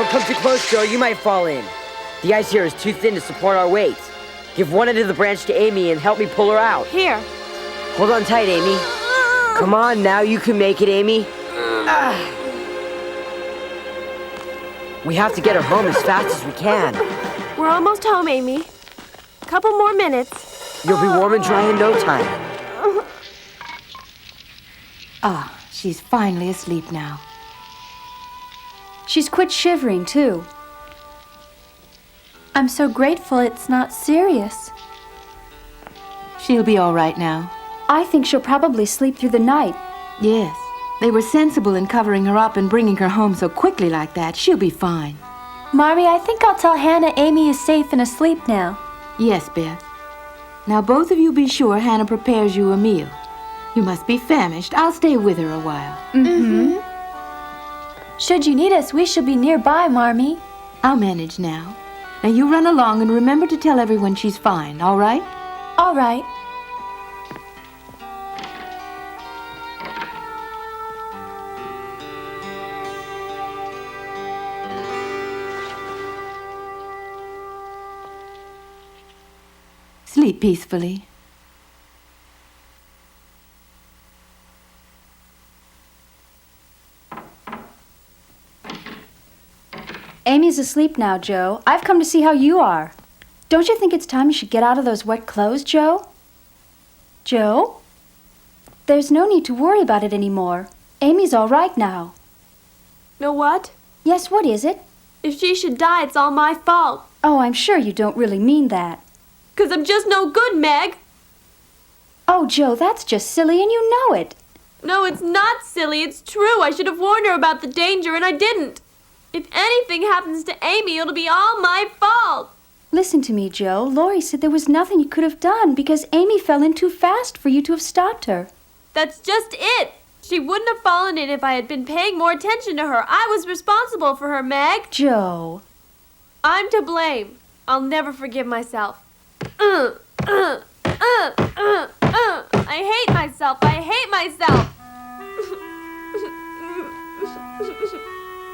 Don't come too close, Joe. You might fall in. The ice here is too thin to support our weight. Give one end of the branch to Amy and help me pull her out. Here. Hold on tight, Amy. Come on, now you can make it, Amy. We have to get her home as fast as we can. We're almost home, Amy. Couple more minutes. You'll be warm and dry in no time. Ah, she's finally asleep now. She's quit shivering, too. I'm so grateful it's not serious. She'll be all right now. I think she'll probably sleep through the night. Yes, they were sensible in covering her up and bringing her home so quickly like that. She'll be fine. Marmee, I think I'll tell Hannah Amy is safe and asleep now. Yes, Beth. Now both of you be sure Hannah prepares you a meal. You must be famished. I'll stay with her a while. Mm-hmm. Should you need us, we shall be nearby, Marmee. I'll manage now. Now you run along and remember to tell everyone she's fine, all right? All right. Sleep peacefully. Amy's asleep now, Joe. I've come to see how you are. Don't you think it's time you should get out of those wet clothes, Joe? Joe? There's no need to worry about it anymore. Amy's all right now. Know what? Yes, what is it? If she should die, it's all my fault. Oh, I'm sure you don't really mean that. 'Cause I'm just no good, Meg. Oh, Joe, that's just silly and you know it. No, it's not silly. It's true. I should have warned her about the danger, and I didn't. If anything happens to Amy, it'll be all my fault. Listen to me, Joe. Laurie said there was nothing you could have done because Amy fell in too fast for you to have stopped her. That's just it. She wouldn't have fallen in if I had been paying more attention to her. I was responsible for her, Meg. Joe. I'm to blame. I'll never forgive myself. I hate myself. I hate myself.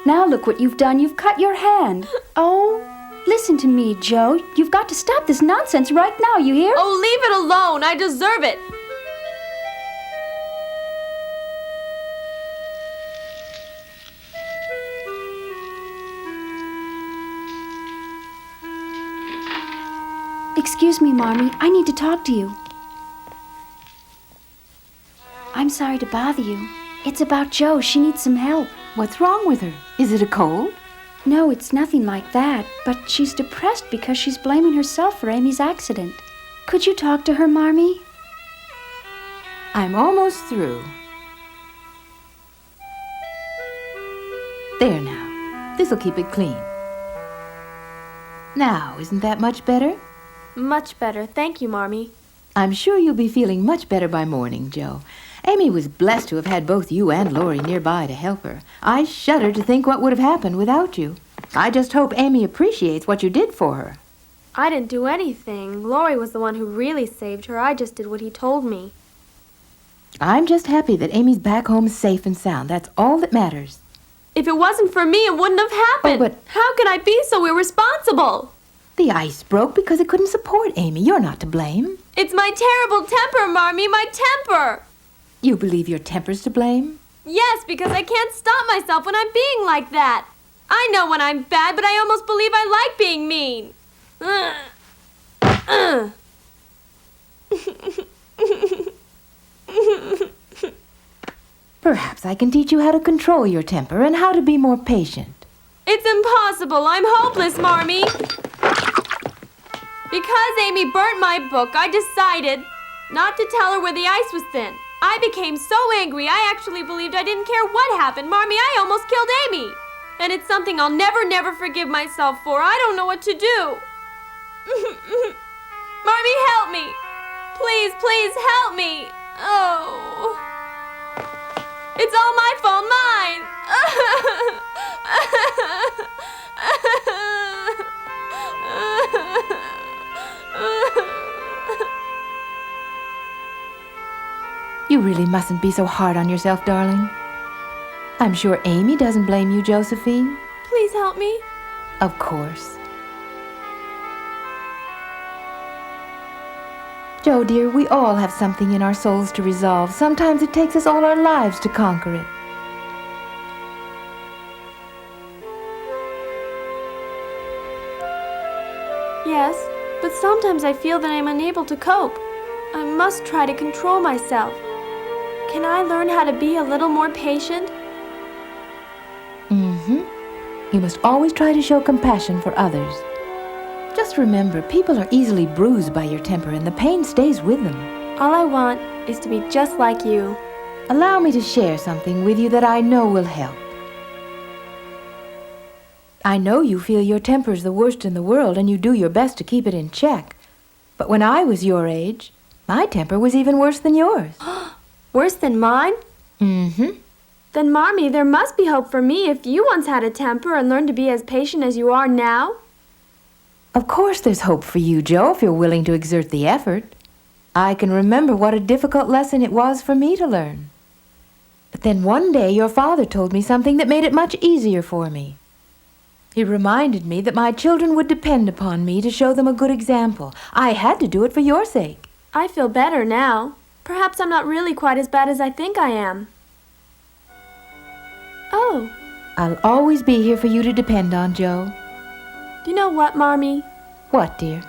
Now look what you've done. You've cut your hand. Oh, listen to me, Joe. You've got to stop this nonsense right now, you hear? Oh, leave it alone. I deserve it. Excuse me, Marmee. I need to talk to you. I'm sorry to bother you. It's about Joe. She needs some help. What's wrong with her? Is it a cold? No, it's nothing like that. But she's depressed because she's blaming herself for Amy's accident. Could you talk to her, Marmee? I'm almost through. There now. This'll keep it clean. Now, isn't that much better? Much better. Thank you, Marmee. I'm sure you'll be feeling much better by morning, Joe. Amy was blessed to have had both you and Laurie nearby to help her. I shudder to think what would have happened without you. I just hope Amy appreciates what you did for her. I didn't do anything. Laurie was the one who really saved her. I just did what he told me. I'm just happy that Amy's back home safe and sound. That's all that matters. If it wasn't for me, it wouldn't have happened. Oh, but how could I be so irresponsible? The ice broke because it couldn't support Amy. You're not to blame. It's my terrible temper, Marmee, my temper. You believe your temper's to blame? Yes, because I can't stop myself when I'm being like that. I know when I'm bad, but I almost believe I like being mean. Perhaps I can teach you how to control your temper and how to be more patient. It's impossible. I'm hopeless, Marmee. Because Amy burnt my book, I decided not to tell her where the ice was thin. I became so angry, I actually believed I didn't care what happened. Marmee, I almost killed Amy. And it's something I'll never forgive myself for. I don't know what to do. Marmee, help me. Please, please help me. Oh. It's all my fault, mine. You really mustn't be so hard on yourself, darling. I'm sure Amy doesn't blame you, Josephine. Please please help me? Of course. Joe, dear, we all have something in our souls to resolve. Sometimes it takes us all our lives to conquer it. Yes, but sometimes I feel that I'm unable to cope. I must try to control myself. Can I learn how to be a little more patient? You must always try to show compassion for others. Just remember, people are easily bruised by your temper and the pain stays with them. All I want is to be just like you. Allow me to share something with you that I know will help. I know you feel your temper's the worst in the world and you do your best to keep it in check. But when I was your age, my temper was even worse than yours. Worse than mine? Then, Marmee, there must be hope for me if you once had a temper and learned to be as patient as you are now. Of course there's hope for you, Joe, if you're willing to exert the effort. I can remember what a difficult lesson it was for me to learn. But then one day your father told me something that made it much easier for me. He reminded me that my children would depend upon me to show them a good example. I had to do it for your sake. I feel better now. Perhaps I'm not really quite as bad as I think I am. Oh. I'll always be here for you to depend on, Joe. Do you know what, Marmee? What, dear?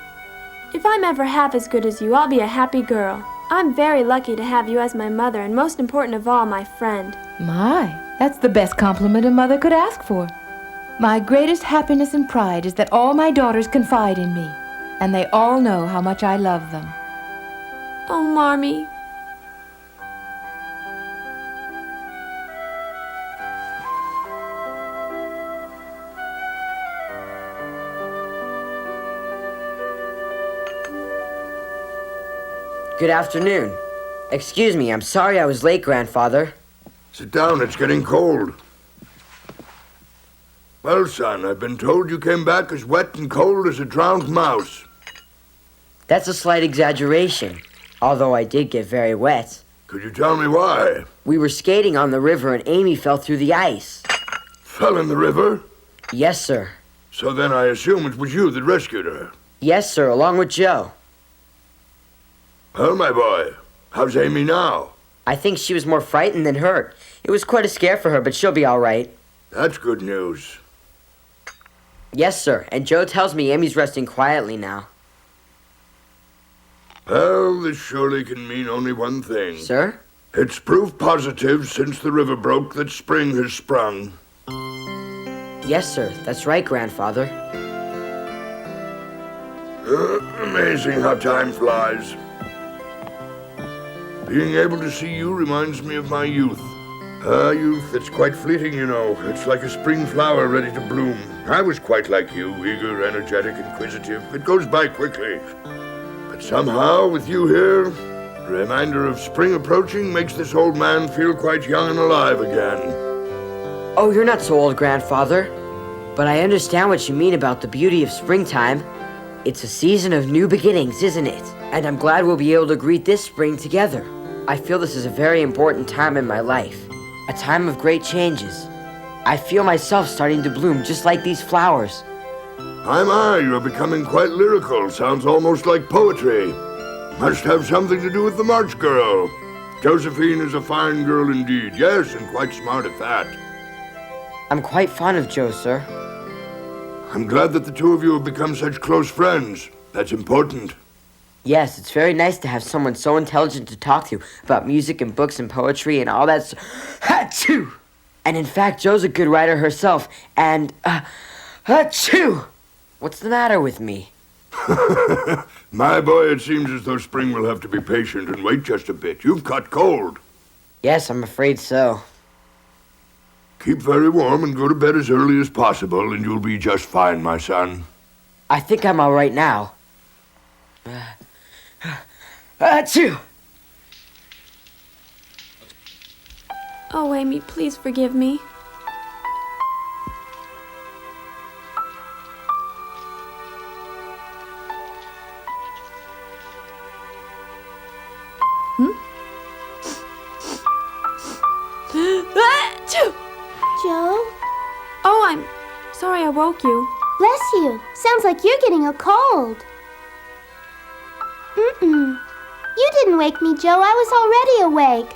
If I'm ever half as good as you, I'll be a happy girl. I'm very lucky to have you as my mother, and most important of all, my friend. My, that's the best compliment a mother could ask for. My greatest happiness and pride is that all my daughters confide in me, and they all know how much I love them. Oh, Marmee. Good afternoon. Excuse me, I'm sorry I was late, Grandfather. Sit down, it's getting cold. Well, son, I've been told you came back as wet and cold as a drowned mouse. That's a slight exaggeration, although I did get very wet. Could you tell me why? We were skating on the river and Amy fell through the ice. Fell in the river? Yes, sir. So then I assume it was you that rescued her. Yes, sir, along with Joe. Well, my boy, how's Amy now? I think she was more frightened than hurt. It was quite a scare for her, but she'll be all right. That's good news. Yes, sir, and Joe tells me Amy's resting quietly now. Well, this surely can mean only one thing. Sir? It's proof positive since the river broke that spring has sprung. Yes, sir, that's right, Grandfather. Amazing how time flies. Being able to see you reminds me of my youth. Youth, it's quite fleeting, you know. It's like a spring flower ready to bloom. I was quite like you, eager, energetic, inquisitive. It goes by quickly. But somehow, with you here, a reminder of spring approaching makes this old man feel quite young and alive again. Oh, you're not so old, Grandfather. But I understand what you mean about the beauty of springtime. It's a season of new beginnings, isn't it? And I'm glad we'll be able to greet this spring together. I feel this is a very important time in my life. A time of great changes. I feel myself starting to bloom just like these flowers. My, you're becoming quite lyrical. Sounds almost like poetry. Must have something to do with the March girl. Josephine is a fine girl indeed, yes, and quite smart at that. I'm quite fond of Joe, sir. I'm glad that the two of you have become such close friends. That's important. Yes, it's very nice to have someone so intelligent to talk to about music and books and poetry and all that. Achoo! And in fact, Joe's a good writer herself. And, achoo! What's the matter with me? My boy, it seems as though spring will have to be patient and wait just a bit. You've caught cold. Yes, I'm afraid so. Keep very warm and go to bed as early as possible, and you'll be just fine, my son. I think I'm all right now. Achoo! Oh, Amy, please forgive me. Achoo! Joe? Oh, I'm sorry woke you. Bless you. Sounds like you're getting a cold. You didn't wake me, Joe. I was already awake.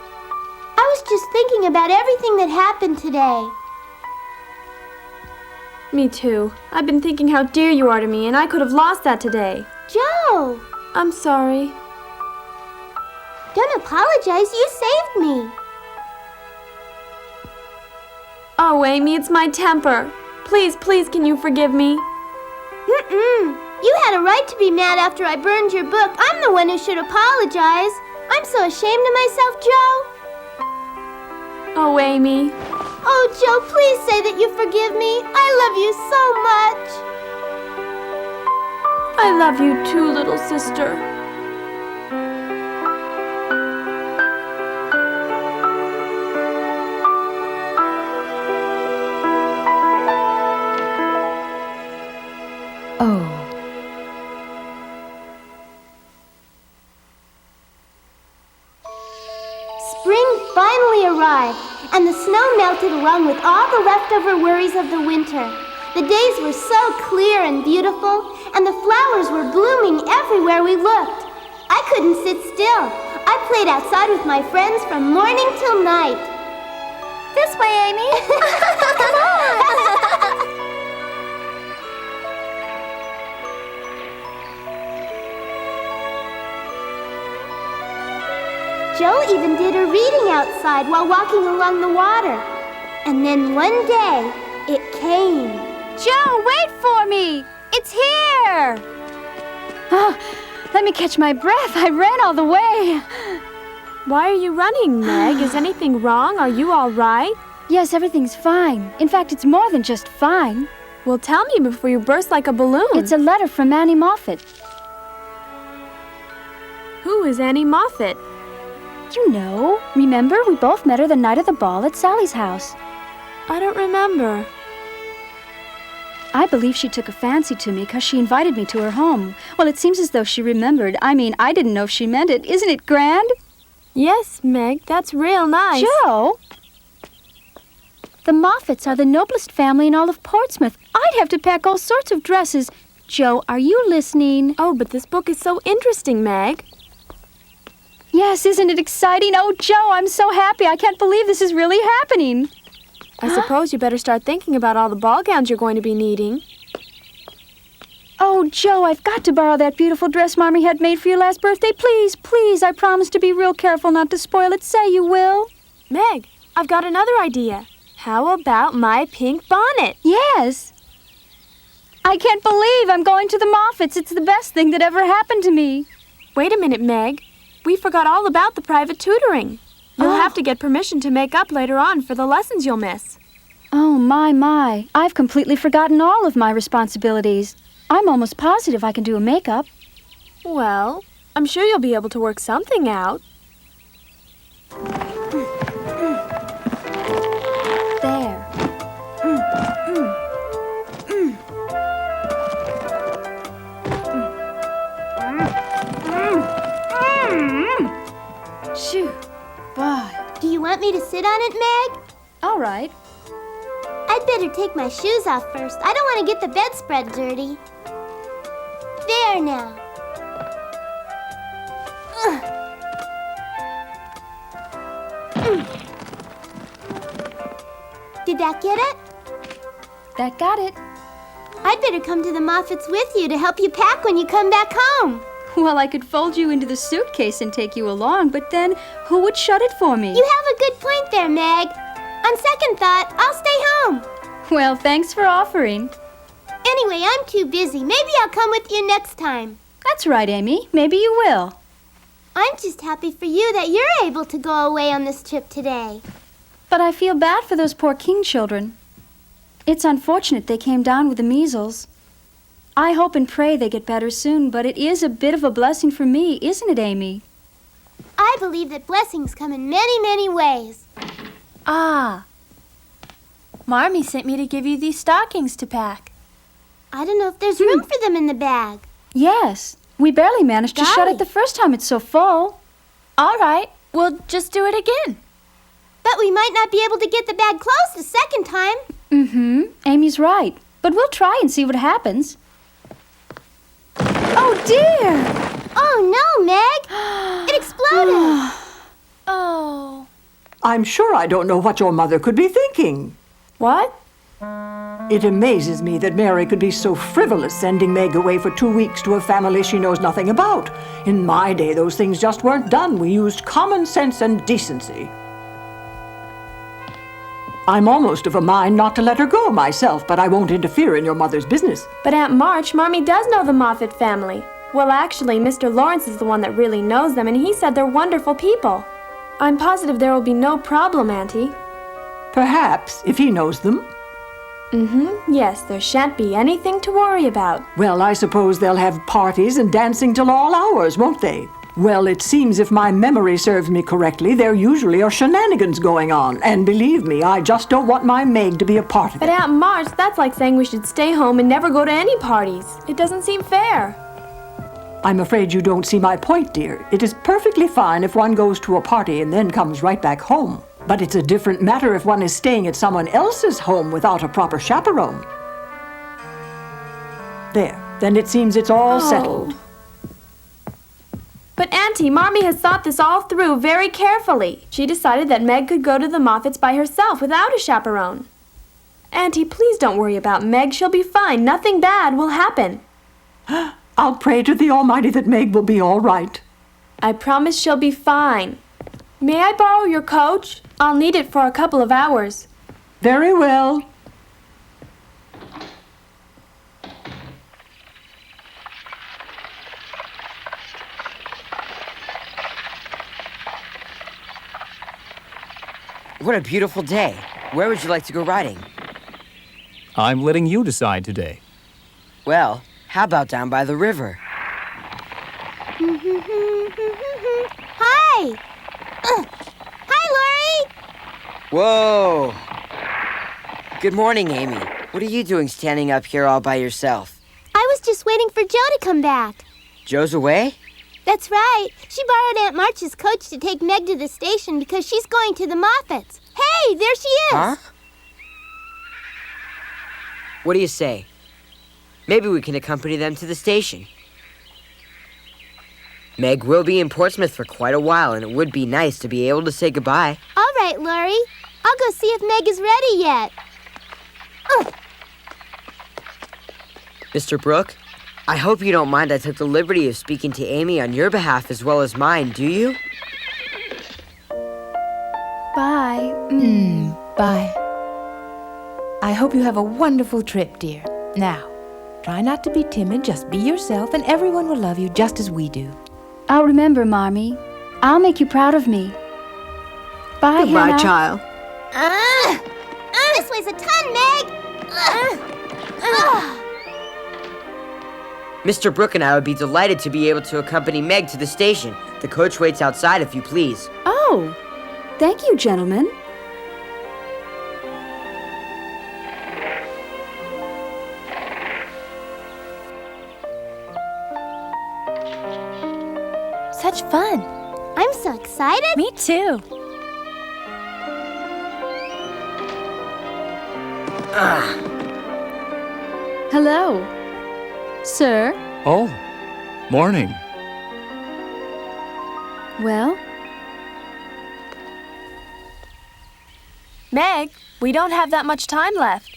I was just thinking about everything that happened today. Me too. I've been thinking how dear you are to me, and I could have lost that today. Joe! I'm sorry. Don't apologize. You saved me. Oh, Amy, it's my temper. Please, please, can you forgive me? You had a right to be mad after I burned your book. I'm the one who should apologize. I'm so ashamed of myself, Joe. Oh, Amy. Oh, Joe, please say that you forgive me. I love you so much. I love you too, little sister. Oh. Spring finally arrived, and the snow melted along with all the leftover worries of the winter. The days were so clear and beautiful, and the flowers were blooming everywhere we looked. I couldn't sit still. I played outside with my friends from morning till night. This way, Amy. Come on. Joe even did her reading outside while walking along the water. And then one day, it came. Joe, wait for me! It's here! Oh, let me catch my breath. I ran all the way. Why are you running, Meg? Is anything wrong? Are you all right? Yes, everything's fine. In fact, it's more than just fine. Well, tell me before you burst like a balloon. It's a letter from Annie Moffat. Who is Annie Moffat? You know. Remember, we both met her the night of the ball at Sally's house. I don't remember. I believe she took a fancy to me because she invited me to her home. Well, it seems as though she remembered. I mean, I didn't know if she meant it. Isn't it grand? Yes, Meg, that's real nice. Joe! The Moffats are the noblest family in all of Portsmouth. I'd have to pack all sorts of dresses. Joe, are you listening? Oh, but this book is so interesting, Meg. Yes, isn't it exciting? Oh, Joe, I'm so happy. I can't believe this is really happening. I suppose you better start thinking about all the ball gowns you're going to be needing. Oh, Joe, I've got to borrow that beautiful dress Marmee had made for your last birthday. Please, please, I promise to be real careful not to spoil it. Say you will. Meg, I've got another idea. How about my pink bonnet? Yes. I can't believe I'm going to the Moffats. It's the best thing that ever happened to me. Wait a minute, Meg. We forgot all about the private tutoring. You'll have to get permission to make up later on for the lessons you'll miss. Oh, my. I've completely forgotten all of my responsibilities. I'm almost positive I can do a makeup. Well, I'm sure you'll be able to work something out. There. Shoo. Boy. Do you want me to sit on it, Meg? All right. I'd better take my shoes off first. I don't want to get the bedspread dirty. There now. Did that get it? That got it. I'd better come to the Moffats with you to help you pack when you come back home. Well, I could fold you into the suitcase and take you along, but then who would shut it for me? You have a good point there, Meg. On second thought, I'll stay home. Well, thanks for offering. Anyway, I'm too busy. Maybe I'll come with you next time. That's right, Amy. Maybe you will. I'm just happy for you that you're able to go away on this trip today. But I feel bad for those poor King children. It's unfortunate they came down with the measles. I hope and pray they get better soon, but it is a bit of a blessing for me, isn't it, Amy? I believe that blessings come in many, many ways. Ah. Marmee sent me to give you these stockings to pack. I don't know if there's room for them in the bag. Yes. We barely managed to shut it Golly. the first time. It's so full. All right, we'll just do it again. But we might not be able to get the bag closed the second time. Mm-hmm. Amy's right. But we'll try and see what happens. Oh, dear! Oh, no, Meg! It exploded! Oh. I'm sure I don't know what your mother could be thinking. What? It amazes me that Mary could be so frivolous sending Meg away for 2 weeks to a family she knows nothing about. In my day, those things just weren't done. We used common sense and decency. I'm almost of a mind not to let her go myself, but I won't interfere in your mother's business. But Aunt March, Marmee does know the Moffat family. Well, actually, Mr. Lawrence is the one that really knows them, and he said they're wonderful people. I'm positive there will be no problem, Auntie. Perhaps, if he knows them. Yes, there shan't be anything to worry about. Well, I suppose they'll have parties and dancing till all hours, won't they? Well, it seems if my memory serves me correctly, there usually are shenanigans going on. And believe me, I just don't want my Meg to be a part of But it. Aunt March, that's like saying we should stay home and never go to any parties. It doesn't seem fair. I'm afraid you don't see my point, dear. It is perfectly fine if one goes to a party and then comes right back home. But it's a different matter if one is staying at someone else's home without a proper chaperone. There, then it seems it's all settled. But Auntie, Marmee has thought this all through very carefully. She decided that Meg could go to the Moffats by herself without a chaperone. Auntie, please don't worry about Meg. She'll be fine. Nothing bad will happen. I'll pray to the Almighty that Meg will be all right. I promise she'll be fine. May I borrow your coach? I'll need it for a couple of hours. Very well. What a beautiful day. Where would you like to go riding? I'm letting you decide today. Well, how about down by the river? Hi! Hi, Laurie! Whoa! Good morning, Amy. What are you doing standing up here all by yourself? I was just waiting for Joe to come back. Joe's away? That's right. She borrowed Aunt March's coach to take Meg to the station because she's going to the Moffats. Hey, there she is! Huh? What do you say? Maybe we can accompany them to the station. Meg will be in Portsmouth for quite a while, and it would be nice to be able to say goodbye. All right, Laurie. I'll go see if Meg is ready yet. Mr. Brooke, I hope you don't mind I took the liberty of speaking to Amy on your behalf as well as mine, do you? Bye. Bye. I hope you have a wonderful trip, dear. Now, try not to be timid. Just be yourself, and everyone will love you just as we do. I'll remember, Marmee. I'll make you proud of me. Bye, Goodbye, Hannah. child. This weighs a ton, Meg! Mr. Brooke and I would be delighted to be able to accompany Meg to the station. The coach waits outside if you please. Oh, thank you, gentlemen. Such fun. I'm so excited. Me too. Hello. Sir? Oh, morning. Well? Meg, we don't have that much time left.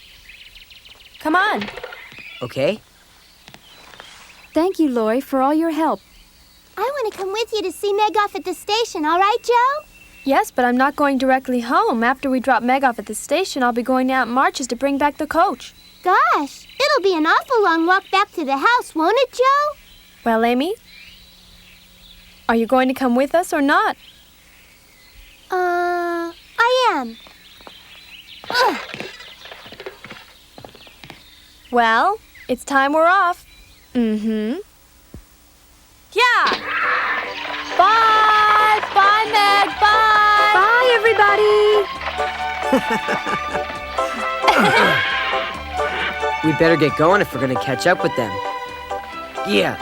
Come on. Okay? Thank you, Laurie, for all your help. I want to come with you to see Meg off at the station, all right, Joe? Yes, but I'm not going directly home. After we drop Meg off at the station, I'll be going to Aunt March's to bring back the coach. Gosh, it'll be an awful long walk back to the house, won't it, Joe? Well, Amy, are you going to come with us or not? I am. Well, it's time we're off. Yeah! Bye! Bye, Meg! Bye! Bye, everybody! We better get going if we're gonna catch up with them. Yeah.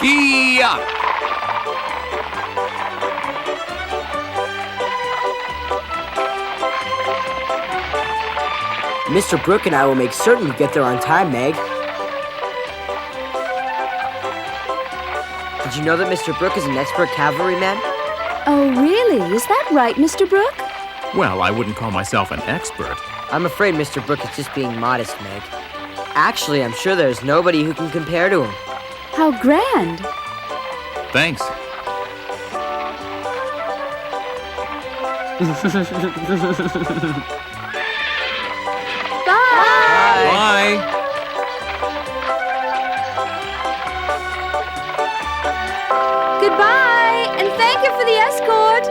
Yeah! Mr. Brooke and I will make certain you get there on time, Meg. Did you know that Mr. Brooke is an expert cavalryman? Oh, really? Is that right, Mr. Brooke? Well, I wouldn't call myself an expert. I'm afraid Mr. Brooke is just being modest, Meg. Actually, I'm sure there's nobody who can compare to him. How grand. Thanks. Bye. Goodbye, and thank you for the escort.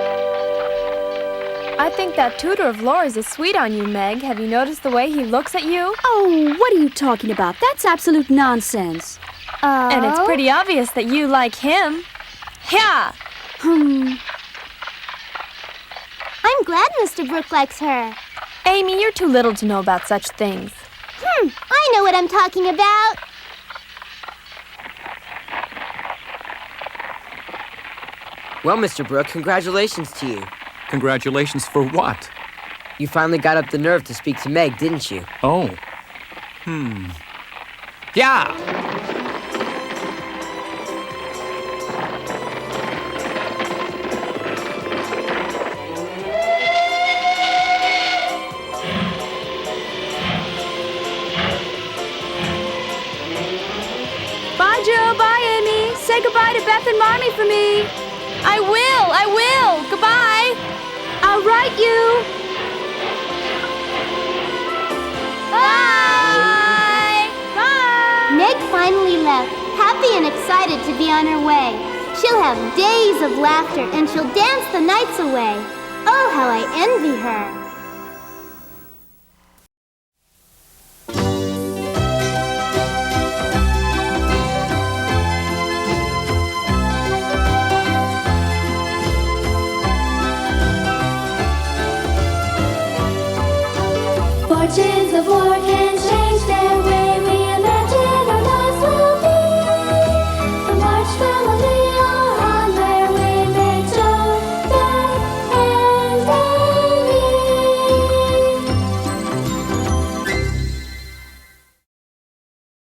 I think that tutor of Laurie's is sweet on you, Meg. Have you noticed the way he looks at you? Oh, what are you talking about? That's absolute nonsense. And it's pretty obvious that you like him. Yeah. I'm glad Mr. Brooke likes her. Amy, you're too little to know about such things. I know what I'm talking about. Well, Mr. Brooke, congratulations to you. Congratulations for what? You finally got up the nerve to speak to Meg, didn't you? Oh. Yeah! Bye, Joe. Bye, Amy. Say goodbye to Beth and Marmee for me. I will. Goodbye. I'll write you. Bye. Bye. Meg finally left, happy and excited to be on her way. She'll have days of laughter and she'll dance the nights away. Oh, how I envy her. Fortunes of war can change their way. We imagine our lives will be the march from